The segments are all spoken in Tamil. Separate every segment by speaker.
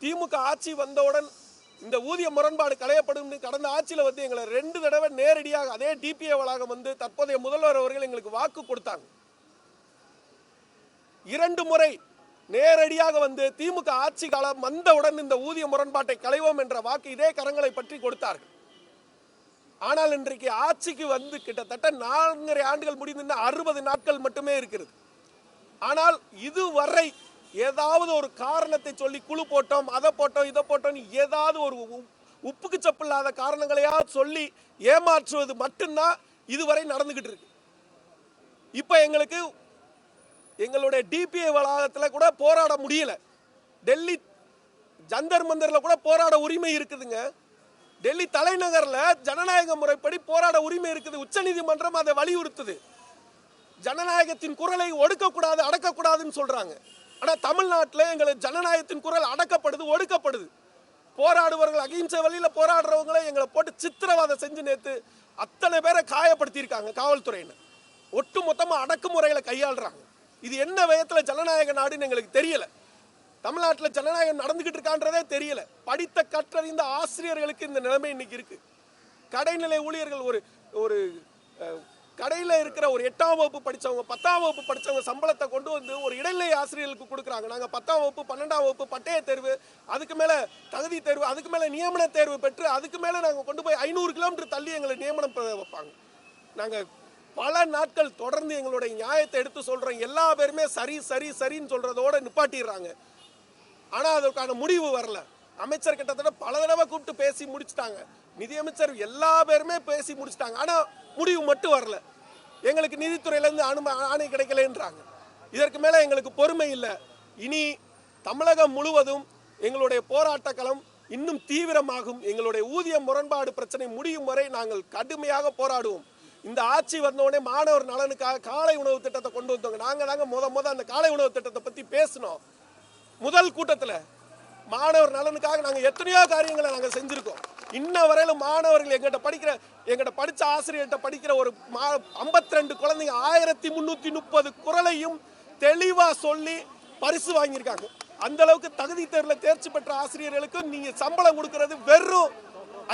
Speaker 1: திமுக ஆட்சி வந்தவுடன் இந்த ஊதிய முரண்பாடு களையப்படும். கடந்த ஆட்சியில் வந்து எங்களை 2 தடவை நேரடியாக அதே டிபிஏ வளாகம் வந்து தற்போதைய முதல்வர் அவர்கள் எங்களுக்கு வாக்கு கொடுத்தாங்க. 2 முறை நேரடியாக வந்து திமுக ஆட்சி காலம் வந்தவுடன் இந்த ஊதிய முரண்பாட்டை களைவோம் என்ற வாக்கு இதே கரங்களை பற்றி கொடுத்தார்கள். ஆனால் இன்றைக்கு ஆட்சிக்கு வந்து கிட்டத்தட்ட 4.5 ஆண்டுகள் முடிந்து 60 நாட்கள் மட்டுமே இருக்கிறது. ஆனால் இதுவரை ஏதாவது ஒரு காரணத்தை சொல்லி குழு போட்டோம், அதை போட்டோம், இதை போட்டோம், ஏதாவது ஒரு உப்புக்கு சப்பு இல்லாத காரணங்களையா சொல்லி ஏமாற்றுவது மட்டும்தான் இதுவரை நடந்துகிட்டு இருக்கு. இப்ப எங்களுடைய டிபிஏ வளாகத்தில் கூட போராட முடியல. டெல்லி ஜந்தர் மந்தர்ல கூட போராட உரிமை இருக்குதுங்க. டெல்லி தலைநகர்ல ஜனநாயக முறைப்படி போராட உரிமை இருக்குது. உச்சநீதிமன்றம் அதை வலியுறுத்துது. ஜனநாயகத்தின் குரலை ஒடுக்கக்கூடாது, அடக்கக்கூடாதுன்னு சொல்றாங்க. ஆனா தமிழ்நாட்டில் எங்களுக்கு ஜனநாயகத்தின் குரல் அடக்கப்படுது, ஒடுக்கப்படுது. போராடுவர்கள் அகிம்சை வழியில போராடுறவங்களை எங்களை போட்டு சித்திரவதை செஞ்சு நேத்து அத்தனை பேரை காயப்படுத்தியிருக்காங்க காவல்துறையினர். ஒட்டு மொத்தமா அடக்குமுறைகளை கையாளுறாங்க. இது என்ன விதத்துல ஜனநாயக நாடுன்னு எங்களுக்கு தெரியல. தமிழ்நாட்டில் ஜனநாயகம் நடந்துகிட்டு இருக்கான்றதே தெரியல. படித்த கற்றறிந்த ஆசிரியர்களுக்கு இந்த நிலைமை இன்னைக்கு இருக்கு. கடைநிலை ஊழியர்கள் ஒரு கடையில் இருக்கிற ஒரு 8ஆம் வகுப்பு படித்தவங்க 10ஆம் வகுப்பு படித்தவங்க சம்பளத்தை கொண்டு வந்து ஒரு இடைநிலை ஆசிரியர்களுக்கு கொடுக்குறாங்க. நாங்கள் 10ஆம் வகுப்பு 12ஆம் வகுப்பு பட்டய தேர்வு, அதுக்கு மேலே தகுதி தேர்வு, அதுக்கு மேலே நியமன தேர்வு பெற்று அதுக்கு மேலே நாங்கள் கொண்டு போய் 500 கிலோமீட்டர் தள்ளி எங்களை நியமனம் வைப்பாங்க. நாங்கள் பல நாட்கள் தொடர்ந்து எங்களுடைய நியாயத்தை எடுத்து சொல்கிறோம். எல்லா பேருமே சரி சரி சரின்னு சொல்கிறதோட நிப்பாட்டிடுறாங்க. ஆனால் அதற்கான முடிவு வரல. அமைச்சர் கிட்டத்தட்ட பல தடவை கூப்பிட்டு பேசி முடிச்சுட்டாங்க. நிதியமைச்சர் எல்லா பேருமே பேசி முடிச்சுட்டாங்க. ஆனால் முடிவு மட்டும் வரல. எங்களுக்கு நிதித்துறையிலேருந்து ஆணை கிடைக்கலன்றாங்க. இதற்கு மேலே எங்களுக்கு பொறுமை இல்லை. இனி தமிழகம் முழுவதும் எங்களுடைய போராட்ட களம் இன்னும் தீவிரமாகும். எங்களுடைய ஊதிய முரண்பாடு பிரச்சனை முடியும் வரை நாங்கள் கடுமையாக போராடுவோம். இந்த ஆட்சி வந்தோடனே மாணவர் நலனுக்காக காலை உணவு திட்டத்தை கொண்டு வந்தோங்க. நாங்கள் முத அந்த காலை உணவு திட்டத்தை பற்றி பேசினோம். முதல் கூட்டத்தில் மாணவர் நலனுக்காக நாங்கள் எத்தனையோ காரியங்களை நாங்கள் செஞ்சுருக்கோம். இன்ன வரையிலும் மாணவர்கள் எங்கிட்ட படித்த ஆசிரியர்கிட்ட படிக்கிற ஒரு 52 குழந்தைங்க 1330 குறளையும் தெளிவாக சொல்லி பரிசு வாங்கியிருக்காங்க. அந்த அளவுக்கு தகுதி தேர்வில் தேர்ச்சி பெற்ற ஆசிரியர்களுக்கு நீங்கள் சம்பளம் கொடுக்கறது வெறும்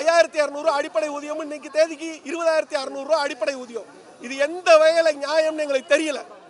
Speaker 1: 5200 அடிப்படை ஊதியம். இன்னைக்கு தேதிக்கு 20600 அடிப்படை ஊதியம். இது எந்த வகையில் நியாயம்னு எங்களுக்கு தெரியல.